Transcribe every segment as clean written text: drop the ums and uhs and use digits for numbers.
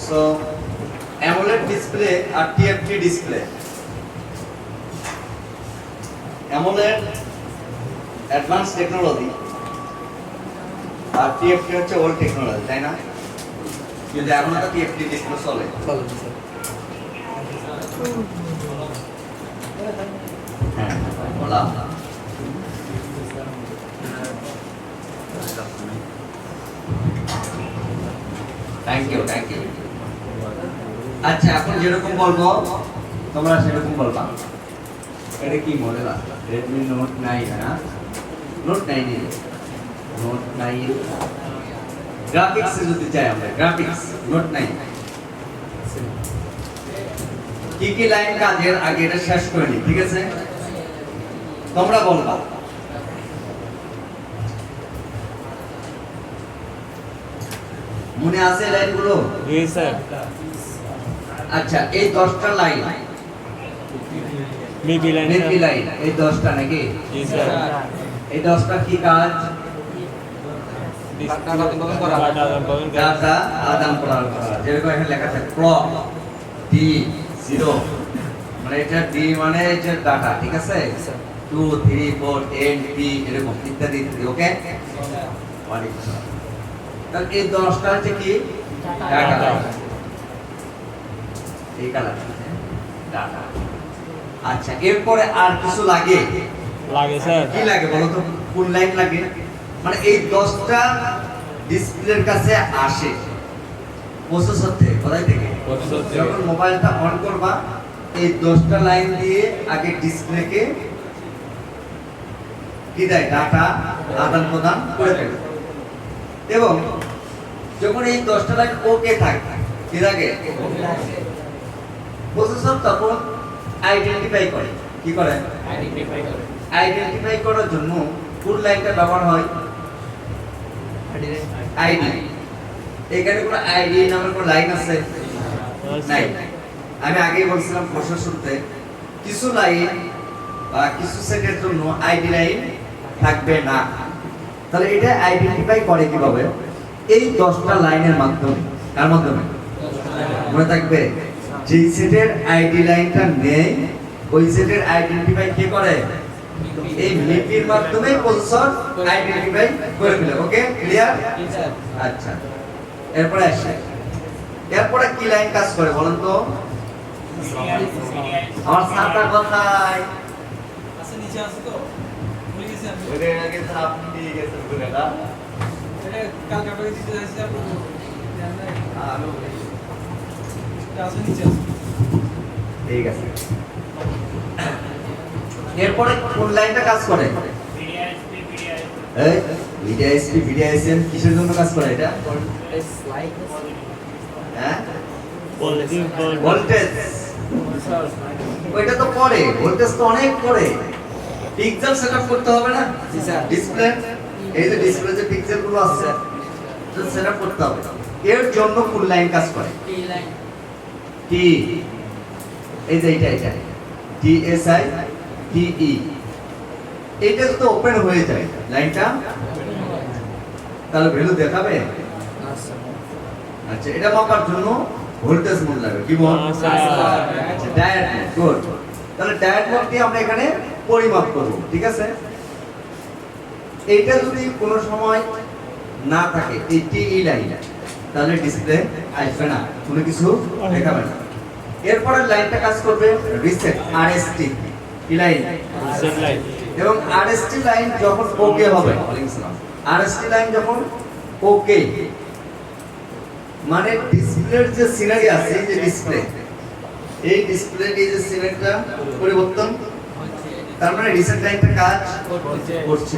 So AMOLED display আর TFT display. AMOLED advanced technology আর TFT হচ্ছে old technology, তাই না? কিন্তু এখনো তো TFT display চলে। হ্যাঁ, বললাম। Thank you. আচ্ছা, এখন যেরকম বলবো তোমরা সেরকম বলবা। এটা কি মডেল আছে? Redmi Note 9 না? Note 9 গ্রাফিক্স যদি চাই আমরা, গ্রাফিক্স Note 9 কি লাইন কাজের আগে এটা শেষ করে নি, ঠিক আছে? তোমরা বলবা। মনে আছে লাইনগুলো? জি স্যার। আচ্ছা, এই 10টা লাইন মিডি লাইন এই 10টা নাকি? জি স্যার। এই 10টা কি কাজ? ডাটা আদান প্রদান করা। যেরকম এখানে লেখা আছে ক্লক D0, মানে এটা D মানে এটা ডাটা, ঠিক আছে? 2 3 4 N P এরকম ইত্যাদি ওকে। তাহলে এই 10টা হচ্ছে কি? ডাটা। এই কালার ডাটা। আচ্ছা, এরপরে আর কিছু লাগে স্যার। কি লাগে বলো তো? কোন লাইন লাগে? মানে এই 10টা ডিসপ্লের কাছে আসে প্রসেসর থেকে। কোথায় থেকে? যখন মোবাইলটা অন করবা এই 10টা লাইন দিয়ে আগে ডিসপ্লেকে কি দেয়? ডাটা আদান প্রদান করে দেবে। এবং যখন এই 10টা লাইন ওকে থাকে, কি থাকে? প্রসেসর তখন আইডেন্টিফাই করে। কি করে? আইডেন্টিফাই করার জন্য কোন লাইনটা ব্যবহার হয়? আইডি। এখানে কোনো আইডি নামের কোনো লাইন আছে? নাই। আমি আগেই বলছিলাম কোর্সের শুরুতে কিছু লাইন বা কিছু সেটের জন্য আইডি লাইন থাকবে না। তাহলে এটা আইডেন্টিফাই করে কিভাবে? এই 10টা লাইনের মাধ্যমে। কার মাধ্যমে? মনে থাকবে, যে সেটের আইডি লাইনটা নেই ওই সেটের আইডেন্টিফাই কে করে? এই মিপির মাধ্যমে প্রসেসর আইডেন্টিফাই করে ফেলে। ওকে, ক্লিয়ার? আচ্ছা, এরপরে আসে। এরপরে কি লাইন কাজ করে বলেন তো? আমার সাতটা কোথায়? আচ্ছা, নিচে আছে তো ভুলে গেছি আমি। ওরে আগে তো আপনি দিয়ে গেছেন বলে না? এটা কালকে আপনাকে দিতে যাচ্ছি আপনি জানেন না। আলো এটা আছে, নিচে আছে। ঠিক আছে। এরপরে কোন লাইনটা কাজ করে? এই ভিডিআইএসপি কিসের জন্য কাজ করে এটা? হ্যাঁ, ভোল্টেজ। ওইটা তো পরে, ভোল্টেজ তো অনেক পরে। পিক্সেল সেটআপ করতে হবে না ডিসপ্লে? এই যে ডিসপ্লে যে পিক্সেল গুলো আছে সেটা সেটআপ করতে হবে। এর জন্য কোন লাইন কাজ করে? টি। এই যে এটা TSI TE। এটা তো ওপেন হয়ে যায় লাইনটা, তাহলে ভ্যালু দেখাবে। আচ্ছা, এটা মাপার জন্য ভোল্টেজ মোড লাগে। কি বল? আচ্ছা, ডায়োড মোড। গুড। তাহলে ডায়োড মোড দিয়ে আমরা এখানে পরিমাপ করব, ঠিক আছে? এইটা যদি কোনো সময় না থাকে এই TE লাইন, তাহলে ডিসপ্লে আসবে না, কোনো কিছু দেখাবে না। এরপরে লাইনটা কাজ করবে রিসেট RST লাইন। এবং RST লাইন যখন ওকে হবে, RST লাইন যখন ওকে, মানে ডিসপ্লের যে সিনারি আছে, এই যে ডিসপ্লে, এই ডিসপ্লের এই যে সিনারিটা পরিবর্তন, তার মানে রিসেট লাইনটা কাজ করছে।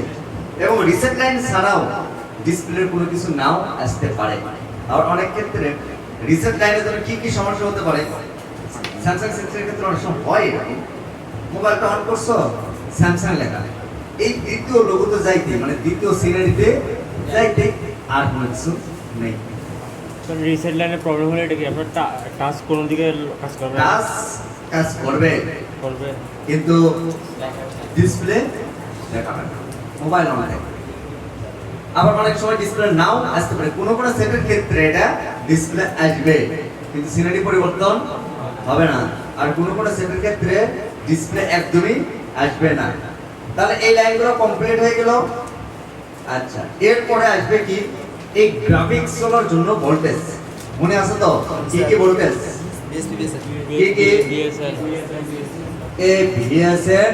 এবং রিসেট লাইন ছাড়াও ডিসপ্লের কোনো কিছু নাও আসতে পারে। আর অনেক ক্ষেত্রে রিসেট লাইনের জন্য কি সমস্যা হতে পারে? স্যামসাং সেন্সরের ক্ষেত্রে অনেক সময় হয় এরকম, মোবাইলটা অন করছো স্যামসাং লেখা, এই দ্বিতীয় লোগোতে যাইতে, মানে দ্বিতীয় সিনারিতে যাইতে আর কোনো কিছু নেই। রিসেট লাইনের প্রবলেম হলে এটা কি আপনার টাচ কোন দিকে কাজ করবে? কাজ করবে করবে, কিন্তু ডিসপ্লে দেখাবে না। মোবাইল অন থাকে। আবার অনেক সময় ডিসপ্লে নাও আসতে পারে, কোনো কোনো সেটের ক্ষেত্রে এটা ডিসপ্লে আসবে কিন্তু সিনারি পরিবর্তন হবে না, আর কোনো কোনো সেটের ক্ষেত্রে ডিসপ্লে একদমই আসবে না। তাহলে এই লাইনগুলো কমপ্লিট হয়ে গেল। আচ্ছা, এরপরে আসবে কি এই গ্রাফিক্স চলার জন্য ভোল্টেজ, মনে আছে তো কি কি ভোল্টেজ? কি কি? এ ভিএসএন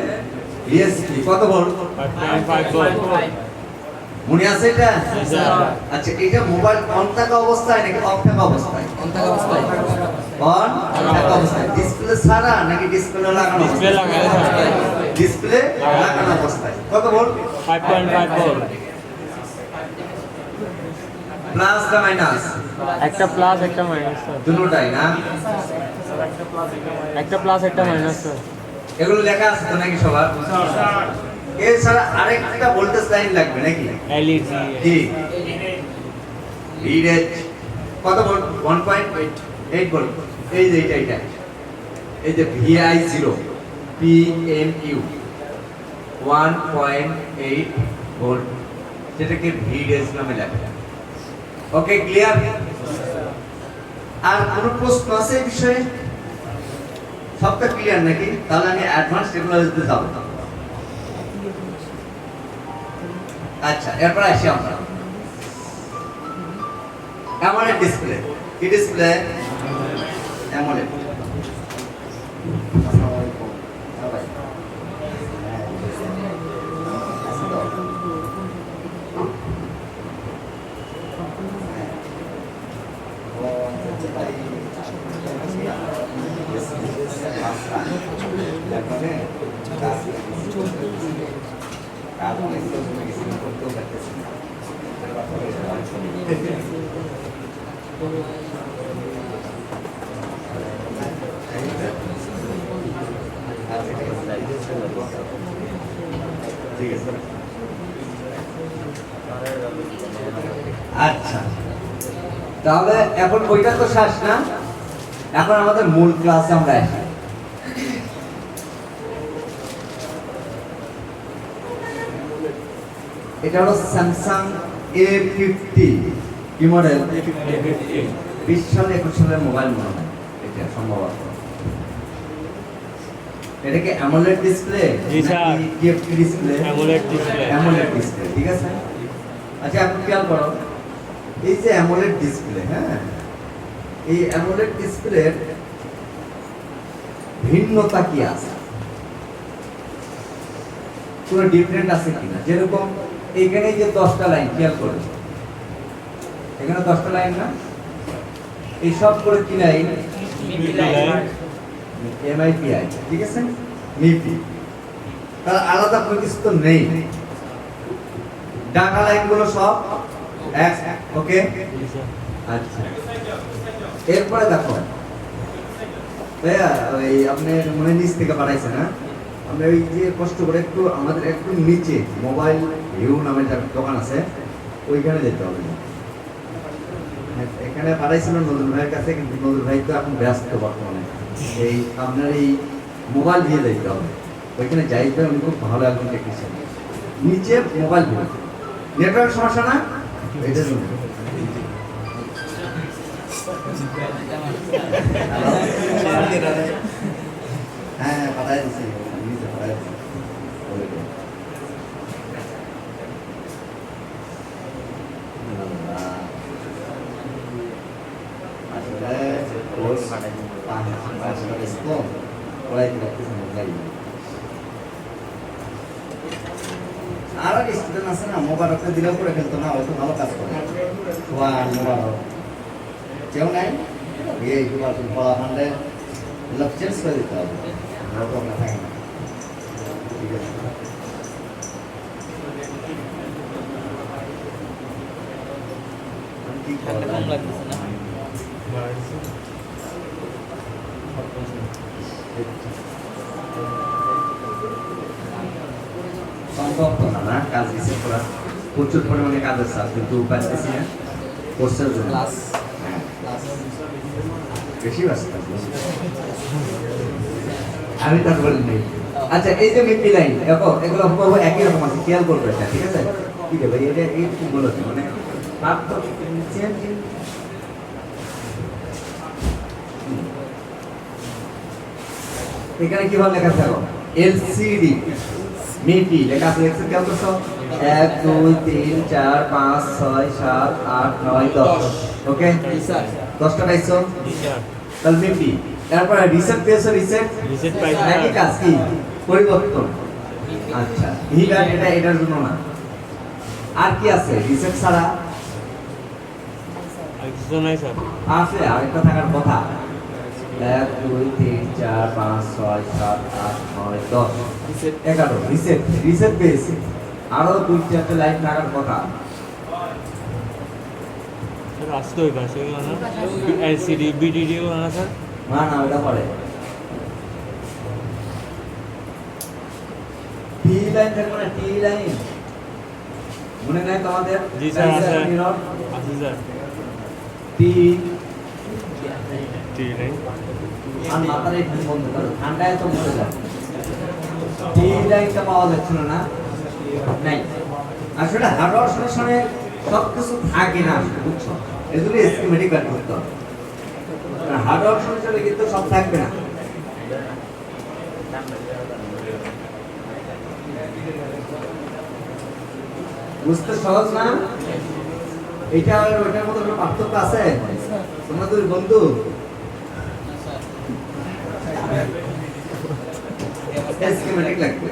ভিএসপি কত ভোল্ট? 5.5 ভোল্ট। মনে আছে এটা? আচ্ছা, এটা মোবাইল অন থাকা অবস্থায় নাকি অফ থাকা অবস্থায়? অন থাকা অবস্থায়। ডিসপ্লে ছাড়া নাকি ডিসপ্লে লাগানো? ডিসপ্লে লাগানো। ডিসপ্লে লাগানো অবস্থায় কত ভোল্ট? 5.5 ভোল্ট। প্লাস না মাইনাস? একটা প্লাস একটা মাইনাস স্যার। দুটোটাই না? একটা প্লাস একটা মাইনাস স্যার। এগুলো লেখা আছে তো নাকি সবার? এছাড়া আরেকটা ভোল্টেজ লাইন লাগবে নাকি? এলইডি। কি? ভিএইচ কত ভোল্ট? 1.8 ভোল্ট। এই যে এটা এই যে ভিআই 0 পিএমইউ 1.8 ভোল্ট, যেটাকে ভিএইচ নামে লেখা যায়। ওকে, ক্লিয়ার? আর কোনো প্রশ্ন আছে এই বিষয়ে? সবটা ক্লিয়ার নাকি? তাহলে আমি অ্যাডভান্স টেকনোলজিতে যাব। আচ্ছা, এরপর আসি আমরা অ্যামোলেড ডিসপ্লে। কি ডিসপ্লে? অ্যামোলেড। আচ্ছা, তাহলে এখন ওইটা তো শেষ না, এখন আমাদের মূল ক্লাসে আমরা আসি। এটা হলো স্যামসাং A50 কি মডেল? 20 সাল 21 সালের মোবাইল মনে হয় এটা সম্ভবত। এটা কি অ্যামোলেড ডিসপ্লে? জি sir. TFT display? AMOLED display. AMOLED display, ঠিক আছে। আচ্ছা, আপনি খেয়াল করো এই যে অ্যামোলেড ডিসপ্লে, হ্যাঁ, এই অ্যামোলেড ডিসপ্লের ভিন্নতা কি আছে, কোনো ডিফারেন্ট আছে কিনা? যেরকম এখানে যে 10টা লাইন, খেয়াল করো এখানে 10টা লাইন না, এই সব করে কি লাইন? এমআইপিআই, ঠিক আছে, মিপি। তার আলাদা কোনো কিছু তো নেই, ডাটা লাইনগুলো সব এক। ওকে, আচ্ছা, এরপরে দেখো ভাইয়া, ওই আপনি মনে নিচ থেকে পাঠাইছে না, আমরা ওই যে কষ্ট করে একটু আমাদের একটু নিচে মোবাইল ভিউ নামের একটা দোকান আছে, ওইখানে যেতে হবে। এখানে পাঠাইছিল নজরুল ভাইয়ের কাছে, কিন্তু নজরুল ভাই তো এখন ব্যস্ত বর্তমানে, এই আপনার এই মোবাইল দিয়ে যেতে হবে ওইখানে। যাইতে উনি খুব ভালো একজন টেকনিশিয়ান, নিচে মোবাইল ভিউ। নেটওয়ার্ক সমস্যা না এটার জন্য? হ্যাঁ, পাঠাই দিচ্ছি, নিচে পাঠাই দিচ্ছি। আর স্টুডেন্ট আছে না, মোবারকটা দিলেও করে ফেলতো না, হয়তো ভালো কাজ করে। মোবারক কেউ নাই, এই পড়া ফান্ডে চেঞ্জ করে দিতে হবে, থাকে না। ঠিক আছে, কম লাগতেছে না? সম্ভব তো না কাজ রিসেট করা, প্রচুর পরিমাণে কাজের চাপ, কিন্তু পাচ্ছি না কোর্সের জন্য। বেশি ব্যস্ত আমি তার বলি নেই। আচ্ছা এই যে মিডি লাইন দেখো এগুলো করবো একই রকম আছে খেয়াল করবে এটা ঠিক আছে কি রে ভাই এটা এইটুকু বলেছে মানে পার্থক্য চেঞ্জ এখানে কিভাবে লেখা থাকো এলসিডি মিডি লেখা আছে দেখছো কেমন করছো 1 2 3 4 5 6 7 8 9 10 ওকে স্যার 10টা পাইছো জি স্যার তাহলে মিডি তারপর রিসেট পেয়েছো রিসেট রিসেট পাইছি একই কাজ কি পরিবর্তন আচ্ছা হিগার এটা এটার জন্য না আর কি আছে রিসেট ছাড়া আর কিছু নাই স্যার আছে আরেকটা থাকার কথা 1 2 3 4 5 6 7 8 9 10 রিসেট 11 রিসেট রিসেট পেয়েছি আরো 2-4টা লাইন থাকার কথা স্যার আসতে ওই পাশে গেল না এলসিডি বিডিডি গুলো না স্যার না না ওটা পরে টি লাইন থাকবে না টি লাইন মনে নাই তোমাদের জি স্যার আছে মিরর আছে স্যার টি ঠিক নাই আর মাথার এই বন্ধ করো ঠান্ডায় তো মরে যায় টি লাইনটা পাওয়া যাচ্ছিল না নাই আসলে হার্ডওয়্যার সলিউশনে সব কিছু থাকে না আসলে বুঝছো এগুলো স্কিমেটিক বের করতে হবে হার্ডওয়্যার সলিউশনে কিন্তু সব থাকবে না বুঝতে সহজ না এটা আর ওটার মধ্যে কোনো পার্থক্য আছে তোমরা দুই বন্ধু স্কিমেটিক লাগবে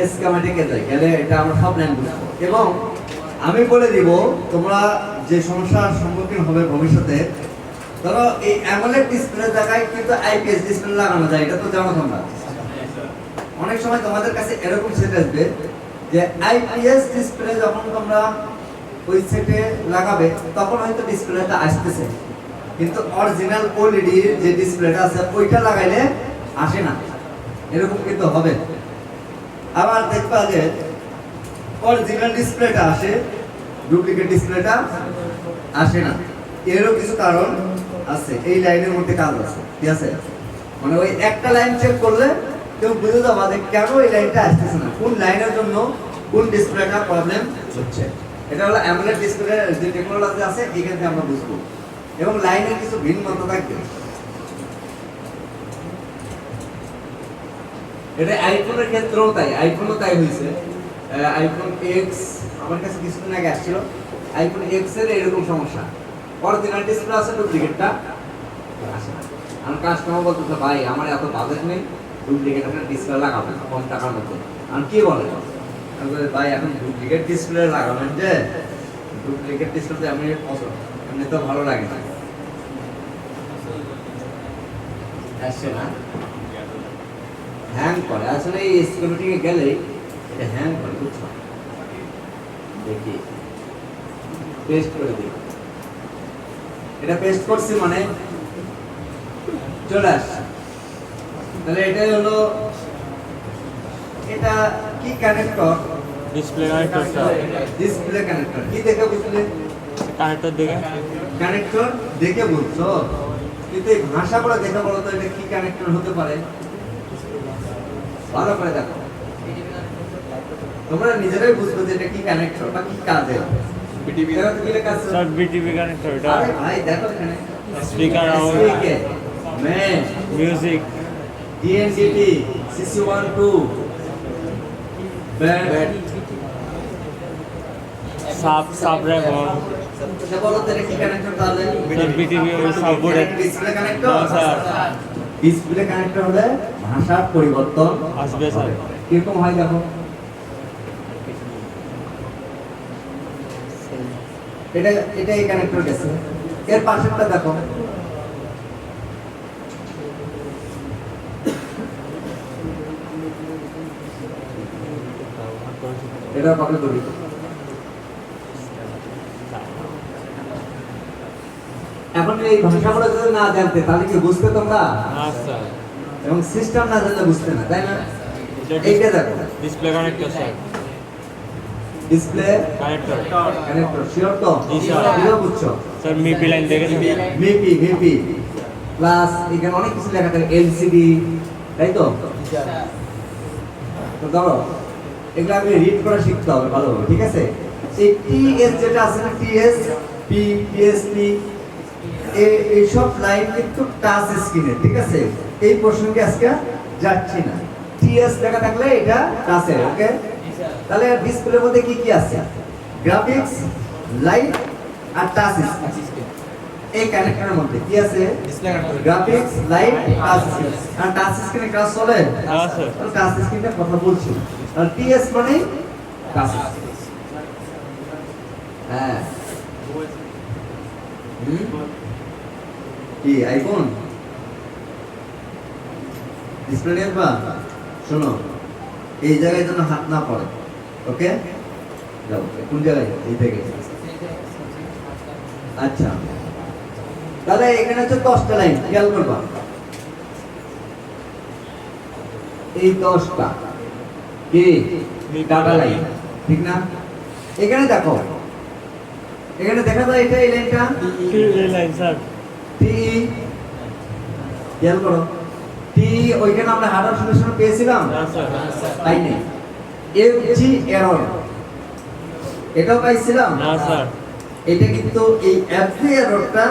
স্কিমেটিকে যাই গেলে এটা আমরা সব লাইন বুঝবো এবং আমি বলে দিব তোমরা যে সমস্যার সম্মুখীন হবে ভবিষ্যতে ধরো এই অ্যামোলেড ডিসপ্লে জায়গায় কিন্তু আইপিএস ডিসপ্লে লাগানো যায় এটা তো জানো তোমরা অনেক সময় তোমাদের কাছে এরকম সেট আসবে যে আইপিএস ডিসপ্লে যখন তোমরা ওই সেটে লাগাবে তখন হয়তো ডিসপ্লেটা আসতেছে কিন্তু অরিজিনাল ওএলইডি যে ডিসপ্লেটা আছে ওইটা লাগাইলে আসে না এরকম কিন্তু হবে আবার দেখবা যে অরিজিনাল ডিসপ্লেটা আসে ডুপ্লিকেট ডিসপ্লেটা আসে না এরও কিছু কারণ আছে এই লাইনের মধ্যে কাজ আছে ঠিক আছে মানে ওই একটা লাইন চেক করলে কেউ বুঝে যাবে যে কেন এই লাইনটা আসতেছে না কোন লাইনের জন্য কোন ডিসপ্লেটা প্রবলেম হচ্ছে এটা হলো অ্যামোলেড ডিসপ্লে যে টেকনোলজি আছে এখান থেকে আমরা বুঝবো এবং লাইনের কিছু ভিন্নতা থাকবে এটা আইফোনের ক্ষেত্রেও তাই আইফোনও তাই হয়েছে আইফোন এক্স আমার কাছে কিছুদিন আগে আসছিল আইফোন এক্স এর এরকম সমস্যা অরিজিনাল ডিসপ্লে আছে ডুপ্লিকেটটা আসে না আমি কাস্টমার বলতেছে ভাই আমার এত বাজেট নেই ডুপ্লিকেট একটা ডিসপ্লে লাগাবো কম টাকার মধ্যে আমি কি বলে আমি বলি ভাই এখন ডুপ্লিকেট ডিসপ্লে লাগাবেন যে ডুপ্লিকেট ডিসপ্লে আমি পছন্দ এমনি তো ভালো লাগে না আসছে না হ্যাং করে আসলে এই সিকিউরিটিকে গেলে এটা হ্যাং করে বুঝছো দেখি পেস্ট করে দিই এটা পেস্ট করছি মানে চলে আসছে তাহলে এটাই হলো এটা কি connector display connector sir display connector কি দেখে বুঝলে কানেক্টর দেখে কানেক্টর দেখে বুঝছো কিন্তু এই ভাষা করে দেখে বলো তো এটা কি কানেক্টর হতে পারে ভালো করে দেখো তোমরা নিজেরাই বুঝবে যে এটা কি কানেক্টর বা কি কাজে বিটিভি এটা তো কি লেখা আছে স্যার বিটিভি কানেক্টর এটা আরে ভাই দেখো এখানে speaker out speaker man music ডিএনডিটি CC12 bat sub RAM এটা বলো তো এটা কি কানেক্টর তাহলে BTV subboard display connector sir display connector হলে ভাষার পরিবর্তন আসবে স্যার কিরকম হয় দেখো এটা এই কানেক্টর গেছে এর পাশেরটা দেখো এটা কপি করি এখন এই ভাষাগুলো যদি না জানতে তাহলে কি বুঝতে তোমরা না স্যার এবং সিস্টেম না জানলে বুঝতে না তাই না এইটা দেখো display connector sir display connector connector sure তো জি, স্যার। কিভাবে বুঝছো স্যার মিপি লাইন দেখেছেন মিপি প্লাস এখানে অনেক কিছু লেখা থাকে এলসিডি তাই তো তো ধরো এগুলো আগে রিড করা শিখতে হবে ভালোভাবে ঠিক আছে এই টিএস যেটা আছে না টিএস পি পিএসপি এইসব লাইন কিন্তু টাচ স্ক্রিনে ঠিক আছে এই প্রসঙ্গে আজকে যাচ্ছি না টিএস লেখা থাকলে এটা টাচের ওকে তাহলে ডিসপ্লের মধ্যে কি কি আছে গ্রাফিক্স লাইট আর টাচ স্ক্রিন এই কানেক্টরের মধ্যে কি আছে গ্রাফিক্স লাইট টাচ স্ক্রিন আর টাচ স্ক্রিনে কাজ চলে হ্যাঁ স্যার তাহলে টাচ স্ক্রিনটা কথা বলছি আর টিএস মানে টাচ হ্যাঁ কি আইফোন ডিসপ্লে নিয়ে বা শোনো এই জায়গায় যেন হাত না পড়ে ওকে যাও কোন জায়গায় এই থেকে আচ্ছা তাহলে এখানে হচ্ছে 10টা লাইন খেয়াল করবা এই 10টা কি ডাটা লাইন ঠিক না এখানে দেখো এখানে দেখা যায় এটা এই লাইনটা এই লাইন স্যার টি খেয়াল করো টি ওইখানে আমরা হার্ডওয়্যার সলিউশন পেয়েছিলাম হ্যাঁ স্যার তাই নেই এফজি এরর এটাও পাইছিলাম না স্যার এটা কিন্তু এই এফজি এররটা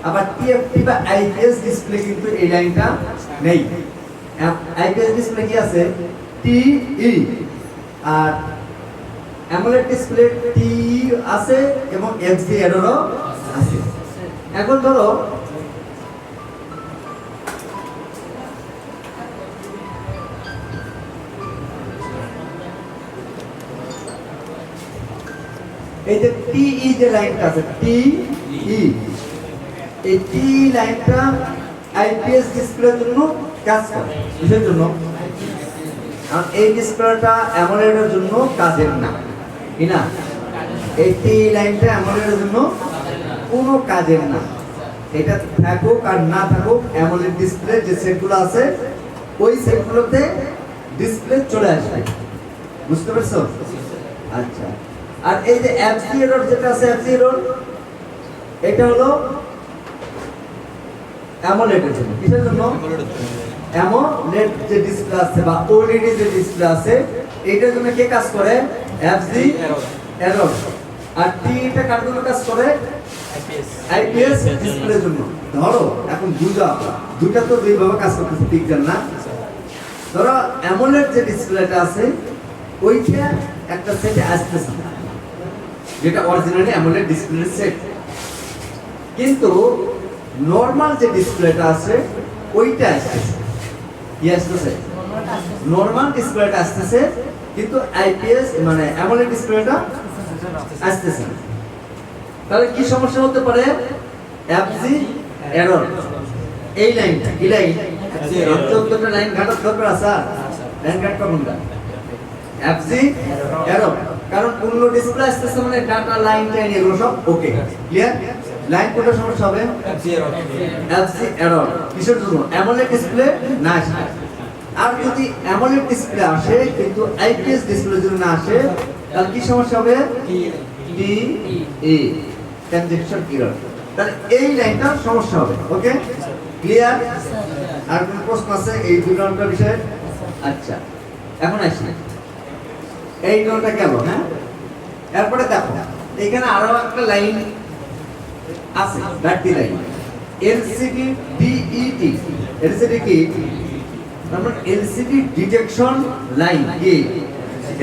আবার টিএফটি বা আইপিএস ডিসপ্লে কিন্তু এই লাইনটা নেই আইপিএস ডিসপ্লে কি আছে টিই আর অ্যামোলেড ডিসপ্লে টি আছে এবং এফজি এররও আছে এখন ধরো এই যে টিই যে লাইনটা আছে টিই এই টি লাইনটা আইপিএস ডিসপ্লের জন্য কাজ করে কিসের জন্য আর এই ডিসপ্লেটা অ্যামোলেডের জন্য কাজের না কি না এই টি লাইনটা অ্যামোলেডের জন্য কোনো কাজের না এটা থাকুক আর না থাকুক অ্যামোলেড ডিসপ্লে যে সেটগুলো আছে ওই সেটগুলোতে ডিসপ্লে চলে আসবে বুঝতে পারছো আচ্ছা আর এই যে এফজি এরর যেটা আছে এফজি এরর এটা হলো অ্যামোলেডের জন্য কিসের জন্য অ্যামোলেড যে ডিসপ্লে আছে বা ওএলইডি যে ডিসপ্লে আছে এটার জন্য কে কাজ করে এফজি এরর আর টি এটা কার জন্য কাজ করে আইপিএস ডিসপ্লের জন্য ধরো এখন দুটা তো দুই ভাবে কাজ করতেছে ঠিক জান না ধরো অ্যামোলেড যে ডিসপ্লেটা আছে ওইটা একটা সেটে আসতেছে যেটা অরিজিনালি অ্যামোলেড ডিসপ্লের সেট কিন্তু নরমাল যে ডিসপ্লেটা আছে ওইটা আসতেছে কি আসতেছে নরমাল ডিসপ্লেটা আসতেছে কিন্তু আইপিএস মানে অ্যামোলেড ডিসপ্লেটা আসতেছে না তাহলে কি সমস্যা হতে পারে এফজি এরর এই লাইনটা কি লাইন 14টা লাইন ঘাটার দরকার আছে লাইন ঘাট কোনটা এফজি এরর কারণ অন্য ডিসপ্লে আসতেছে মানে ডাটা লাইনটা নিয়ে সব ওকে ক্লিয়ার লাইন কোনটা সমস্যা হবে এফজি এরর কিসের জন্য অ্যামোলেড ডিসপ্লে না আসে আর যদি অ্যামোলেড ডিসপ্লে আসে কিন্তু আইপিএস ডিসপ্লের জন্য না আসে তাহলে কি সমস্যা হবে টি এ ট্রানজেকশন এরর তাহলে এই লাইনটা সমস্যা হবে ওকে ক্লিয়ার আর কোন প্রশ্ন আছে এই দুই নম্বর বিষয়ে আচ্ছা এখন আসি এই নোটটা গেল হ্যাঁ এরপরে দেখো এখানে আরো একটা লাইন আছে বাড়তি লাইন এলসিডি ডিইটি এলসিডি কি আমরা এলসিডি ডিটেকশন লাইন কি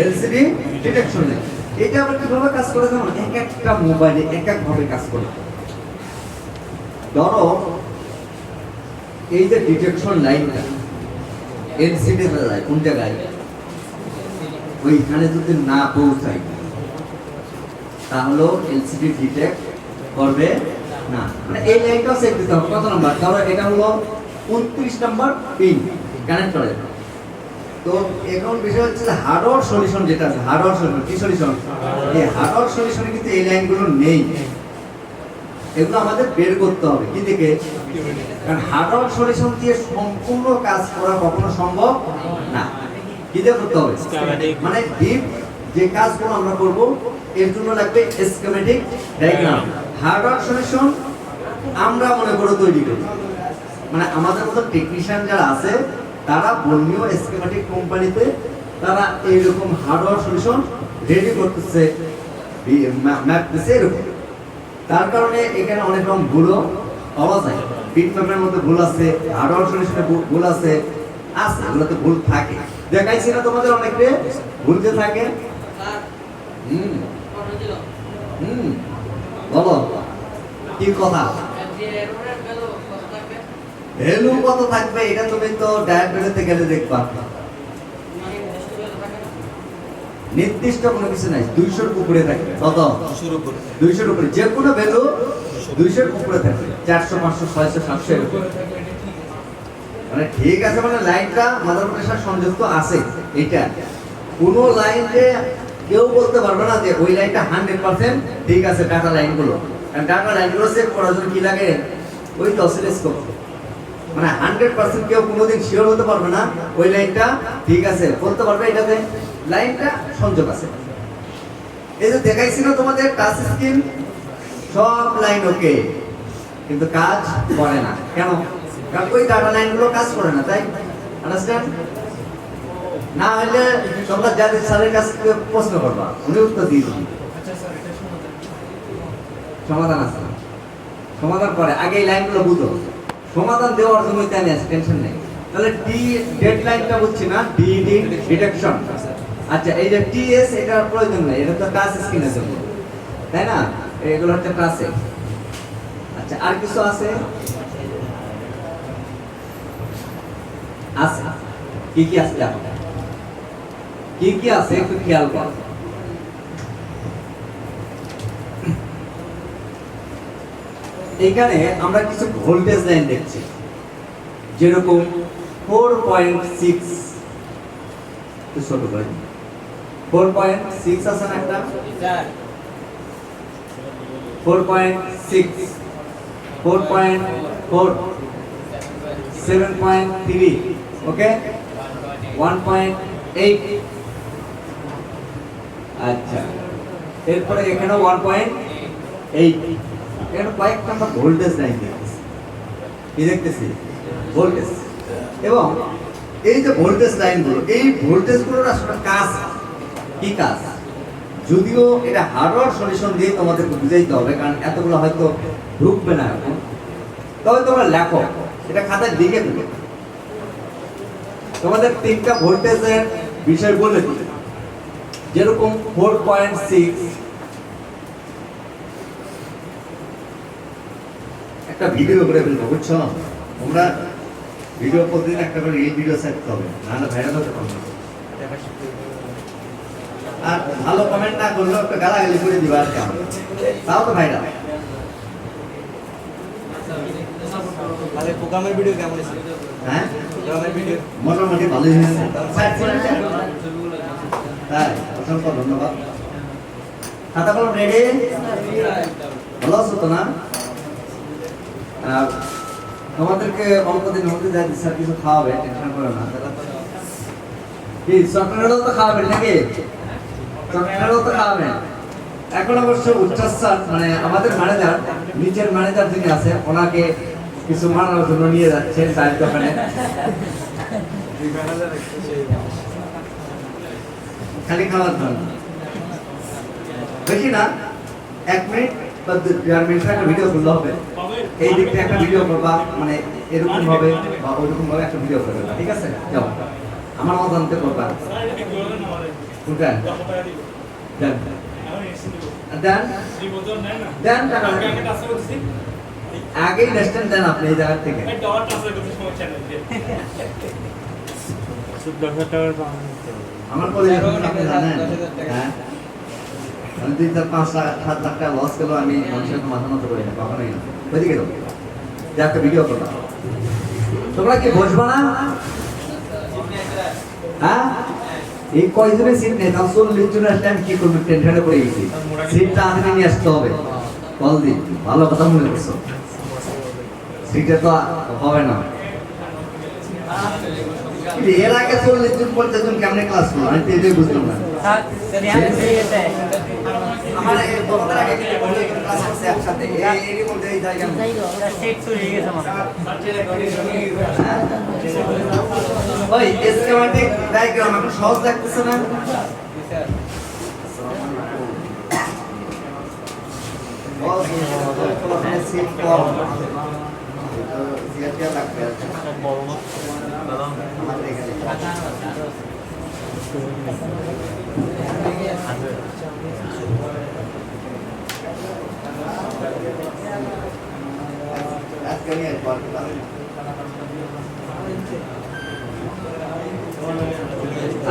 এলসিডি ডিটেকশন লাইন এটা আবার কিভাবে কাজ করে জানো এক একটা মোবাইলে এক এক ভাবে কাজ করে ধরো এই যে ডিটেকশন লাইনটা এলসিডি তে কোন জায়গায় ওইখানে যদি না পৌঁছায় তাহলে এলসিডি ডিটেক্ট করবে না মানে এই লাইনটাও সেট দিতে হবে কত নাম্বার ধরো এটা হলো 29 নাম্বার পিন কানেক্ট করে তো এখন বিষয় হচ্ছে হার্ডওয়্যার সলিউশন যেটা আছে হার্ডওয়্যার সলিউশন কি সলিউশন এই হার্ডওয়্যার সলিউশনে কিন্তু এই লাইনগুলো নেই এগুলো আমাদের বের করতে হবে কি থেকে কারণ হার্ডওয়্যার সলিউশন দিয়ে সম্পূর্ণ কাজ করা কখনো সম্ভব না কি দিয়ে করতে হবে মানে ডিপ যে কাজগুলো আমরা করব এর জন্য লাগবে স্কিমেটিক ডায়াগ্রাম। হার্ডওয়্যার সলিউশন আমরা মনে করে তৈরি করি, মানে আমাদের মতো টেকনিশিয়ান যারা আছে তারা বর্ণীয় স্কিমেটিক কোম্পানিতে তারা এইরকম হার্ডওয়্যার সলিউশন রেডি করতেছে, ম্যাপ দিচ্ছে এরকম। তার কারণে এখানে অনেক রকম ভুলও পাওয়া যায়। বিট ম্যাপের মধ্যে ভুল আছে, হার্ডওয়্যার সলিউশনে ভুল আছে, এগুলোতে ভুল থাকে। দেখাইছি না তোমাদের অনেকে ভুল যে থাকে। বলো কি কথা, ভ্যালু কত থাকবে এটা তুমি তো ডায়াগ্রামে গেলে দেখবা। নির্দিষ্ট কোনো কিছু নাই, 200 এর উপরে থাকবে। কত? 200 এর উপরে। যে কোনো ভ্যালু 200 এর উপরে থাকবে, 400 500 600 700 এর উপরে। মানে ঠিক আছে, মানে লাইনটা মাদারবোর্ডের সাথে সংযুক্ত আছে। এটা কোনো লাইনে কেউ বলতে পারবে না যে ওই লাইনটা 100% ঠিক আছে। ডাটা লাইনগুলো, কারণ ডাটা লাইনগুলো সেভ করার জন্য কি লাগে, ওই অসিলোস্কোপ। মানে 100% কেউ কোনোদিন শিওর হতে পারবে না ওই লাইনটা ঠিক আছে, বলতে পারবে এটাতে লাইনটা সংযোগ আছে। এই যে দেখাইছি না তোমাদের টাচ স্ক্রিন, সব লাইন ওকে, কিন্তু কাজ করে না। কেন? কারণ ওই ডাটা লাইনগুলো কাজ করে না, তাই আন্ডারস্ট্যান্ড? না হলে তোমরা যাদের স্যারের কাছে প্রশ্ন করবা, উনি উত্তর দিয়ে দিবেন। সমাধান আছে, সমাধান করে। আগে এই লাইনগুলো বুঝো, সমাধান দেওয়ার জন্য আমি আছি, টেনশন নেই। তাহলে ডি ডেড লাইনটা বুঝছি না, ডি ডিটেকশন। আচ্ছা, এই যে টিএস এটার প্রয়োজন নেই, এটা তো টাচ স্ক্রিনের জন্য, তাই না? এগুলো হচ্ছে টাচে। আচ্ছা, আর কিছু আছে? আছে, কি কি আছে দেখো, কি কি আছে একটু খেয়াল করো। এখানে আমরা কিছু ভোল্টেজ লাইন দেখছি, যেরকম 4.6, ছোট করে 4.6 আছে না একটা, 4.6, 4.4, 7.3, ওকে, 1.8। আচ্ছা, এরপরে এখানে 1.8। এখানে কয়েকটা আমরা ভোল্টেজ লাইন দেখতেছি, কি দেখতেছি? ভোল্টেজ। এবং এই যে ভোল্টেজ লাইনগুলো, এই ভোল্টেজগুলোর আসলে কাজ কি? কাজ যদিও এটা হার্ডওয়্যার সলিউশন দিয়ে তোমাদেরকে বুঝাইতে হবে, কারণ এতগুলো হয়তো ঢুকবে না এখন। তবে তোমরা লেখো, এটা খাতায় লিখে দেবে। তোমাদের 3টা ভোল্টেজের বিষয় বলে দিই, যেরকম 4.6 একটা ভিডিও করে ফেলবো, বুঝছো? তোমরা ভিডিও প্রতিদিন একটা করে এই ভিডিও ছাড়তে হবে, নাহলে ভাইরাল হতে পারবে না। আর ভালো কমেন্ট না করলেও একটা গালাগালি করে দিবা, আর কেমন, তাও তো ভাইরাল। আরে প্রোগ্রামের ভিডিও কেমন হয়েছে? হ্যাঁ, প্রোগ্রামের ভিডিও মোটামুটি ভালোই হয়েছে। তাই, অসংখ্য ধন্যবাদ। খাতা কলম রেডি? ভালো আছো তো না? তোমাদেরকে অল্প দিনের মধ্যে যা স্যার কিছু খাওয়াবে, টেনশন করো না। কি চকলেটও তো খাওয়াবেন নাকি? চকলেটও তো খাওয়াবেন। এখন অবশ্য উচ্চাস্বাদ, মানে আমাদের ম্যানেজার, নিচের ম্যানেজার যিনি আছে, ওনাকে কিছু মানানোর জন্য নিয়ে যাচ্ছেন চায়ের দোকানে। খালি খাওয়ার জন্য বেশি না, 1 মিনিট বা 2 মিনিটের একটা ভিডিও করলে হবে। এই দিক থেকে একটা ভিডিও করবা, মানে এরকম ভাবে বা ওইরকম ভাবে একটা ভিডিও করবে, ঠিক আছে? যাও, আমার মত জানতে করবা। দেন দেন দেন টাকা আগেই রেস্টুরেন্ট দেন আপনি এই জায়গা থেকে। 10,000 টাকার পাওয়া আমার বলে আপনি জানেন, হ্যাঁ, আমি 2-5 লাখ 7 লাখ টাকা লস গেল, আমি মানুষের মাথা নত করি না, কখনোই না। বুঝে গেল যে একটা ভিডিও করবা, তোমরা কি বসবা না? হ্যাঁ, এই কয়জনের সিট নেই, তাও 40 জনের টাইম কি করবে, টেনশনে পড়ে গেছি। সিটটা আজকে নিয়ে আসতে হবে, কল দিন। ভালো কথা মনে করছো, সিটে তো হবে না। এর আগে 40 জন 50 জন কেমনে ক্লাস করলো আমি তো এটাই বুঝলাম না আমার এই বক্তার আগে থেকে বলে ক্লাস করছে একসাথে এরই মধ্যে এই জায়গা ওই স্কিমেটিক ডায়াগ্রাম এখন সহজ লাগতেছে না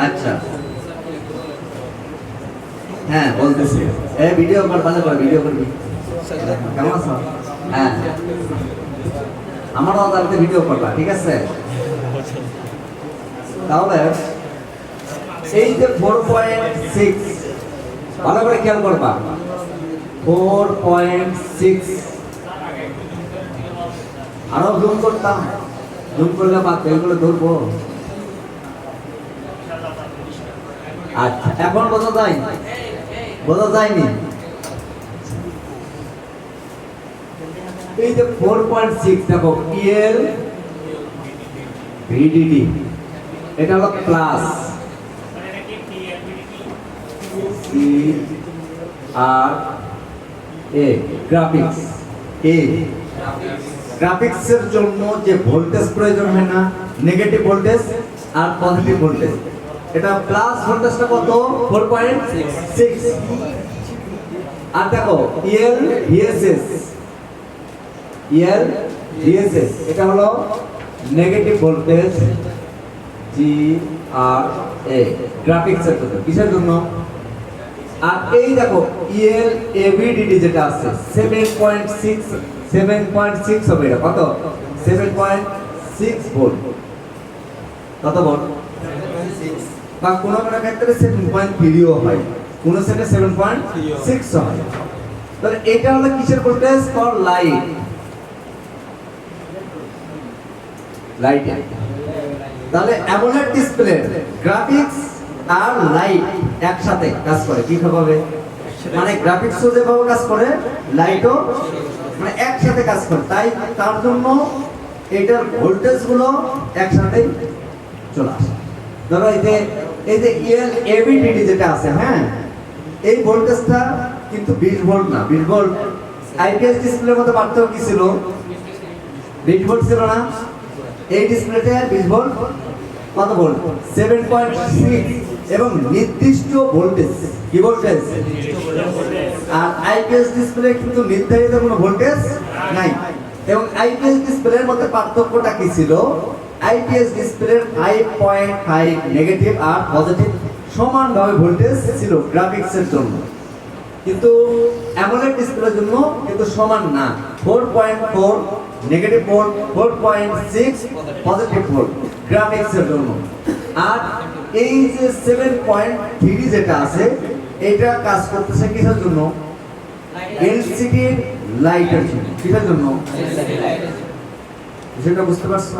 আচ্ছা হ্যাঁ বলতেছি এই ভিডিও কর ভালো করে ভিডিও করবি কেমন আছো হ্যাঁ আমারও আদালতে ভিডিও করবা ঠিক আছে তাহলে এই যে 4.6 ভালো করে খেয়াল করবা 4.6 আরো জুম করতাম জুম করলে বাদ এগুলো ধরবো আচ্ছা এখন বোঝা যায়নি এই যে 4.6 দেখো EL VDD এটা হলো ক্লাস গ্রাফিক্স গ্রাফিক্সের জন্য যে ভোল্টেজ প্রয়োজন হয় না নেগেটিভ ভোল্টেজ আর পজিটিভ ভোল্টেজ এটা প্লাস ভোল্টেজটা কত 4.6 আর দেখো EL VSS এটা হলো নেগেটিভ ভোল্টেজ GRA গ্রাফিক্সের জন্য কিসের জন্য আর এই দেখো EL AVDD যেটা আছে 7.6 হবে এটা কত 7.6 ভোল্ট কত ভোল্ট বা কোন কোন ক্ষেত্রে 7.3 ও হয় কোন সেটে 7.6 হয় তাহলে এটা হলো কিসের ভোল্টেজ ফর লাইট তাহলে অ্যামোলেড ডিসপ্লে গ্রাফিক্স আর লাইট একসাথে কাজ করে কি হবে মানে গ্রাফিক্সও যেভাবে কাজ করে লাইটও মানে একসাথে কাজ করে তাই তার জন্য এটার ভোল্টেজ গুলো একসাথে চলে আসে ধরো এই যে EL AVDD যেটা আছে হ্যাঁ এই ভোল্টেজটা কিন্তু 20 ভোল্ট না 20 ভোল্ট IPS ডিসপ্লের মধ্যে পার্থক্য কি ছিল 20 ভোল্ট ছিল না এই ডিসপ্লেতে 20 ভোল্ট কত ভোল্ট 7.6 এবং নির্দিষ্ট ভোল্টেজ কি ভোল্টেজ আর IPS ডিসপ্লে কিন্তু নির্ধারিত কোনো ভোল্টেজ নাই এবং IPS ডিসপ্লের মধ্যে পার্থক্যটা কি ছিল IPS ডিসপ্লের 5.5 নেগেটিভ আর পজিটিভ সমানভাবে ভোল্টেজ ছিল গ্রাফিক্সের জন্য কিন্তু অ্যামোলেড ডিসপ্লের জন্য কিন্তু সমান না 4.4 নেগেটিভ ভোল্ট 4.6 পজিটিভ ভোল্ট গ্রাফিক্সের জন্য আর এই যে 7.3 যেটা আছে এটা কাজ করতেছে কিসের জন্য LCD লাইটের জন্য কিসের জন্য সেটা বুঝতে পারছো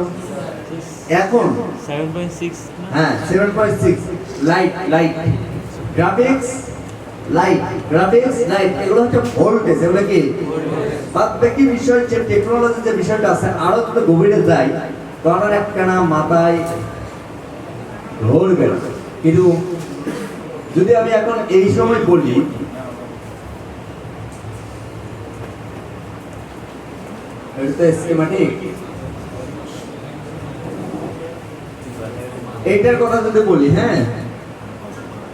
এখন 7.6 হ্যাঁ 7.6 লাইট গ্রাফিক্স লাইট এগুলো হচ্ছে ভোল্টেজ এগুলো কি বাদ বাকি বিষয় যে টেকনোলজি যে বিষয়টা আছে আরো একটু গভীরে যাই তখন একখানা মাথায় ধরবে কিন্তু যদি আমি এখন এই সময় বলি এটা স্কিমেটিক এইটার কথা যদি বলি হ্যাঁ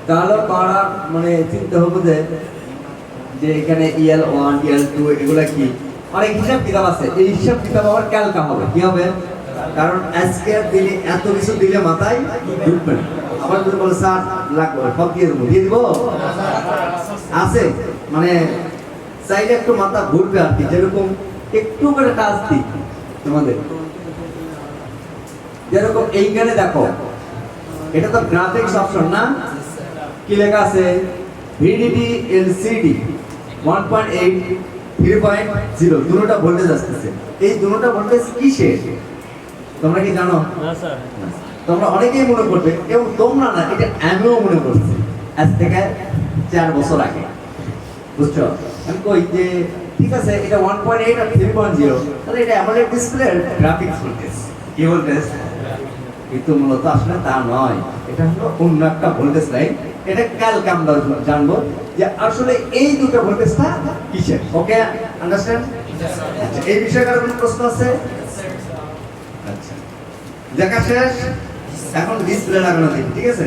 তাহলে পারা মানে চিন্তা হবে যে এখানে EL1 EL2 এগুলা কি অনেক হিসাব কিতাব আছে এই হিসাব কিতাব আবার ক্যালকা হবে কি হবে কারণ আজকে দিনে এত কিছু দিলে মাথায় ঢুকবে না আবার যদি বলে স্যার লাগবে সব দিয়ে দিব আছে মানে চাইলে একটু মাথা ঘুরবে আর কি যেরকম একটু করে কাজ দিই তোমাদের যেরকম এইখানে দেখো এটা তো গ্রাফিক্স অপশন না কি লেখা আছে VDD LCD 1.8 3.0 দুটোটা ভোল্টেজ আসছে এই দুটোটা ভোল্টেজ কিসের তোমরা কি জানো না স্যার তোমরা অনেকেই মনে করবে, এবং তোমরা না, এটা আমিও মনে করছি আজ থেকে 4 বছর আগে, বুঝছো? আমি কই যে ঠিক আছে এটা 1.8 আর 3.0, তাহলে এটা অ্যামোলেড ডিসপ্লে গ্রাফিক্স ভোল্টেজ, কি ভোল্টেজ? কিন্তু মূলত আসলে তা নয়, এটা হলো অন্য একটা ভোল্টেজ লাইন। এটা কালকে আমরা জানবো যে আসলে এই দুটো ভোল্টেজটা কিসের। ওকে, আন্ডারস্ট্যান্ড? আচ্ছা, এই বিষয়ে কারো কোনো প্রশ্ন আছে? আচ্ছা, দেখা শেষ, এখন ডিসপ্লে লাগানো দেখি, ঠিক আছে?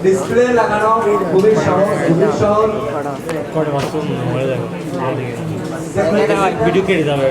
ডিসপ্লে লাগানো খুবই সহজ, খুবই সহজ। কটা মাত্র মরে যাবে ভিডিও কেটে যাবে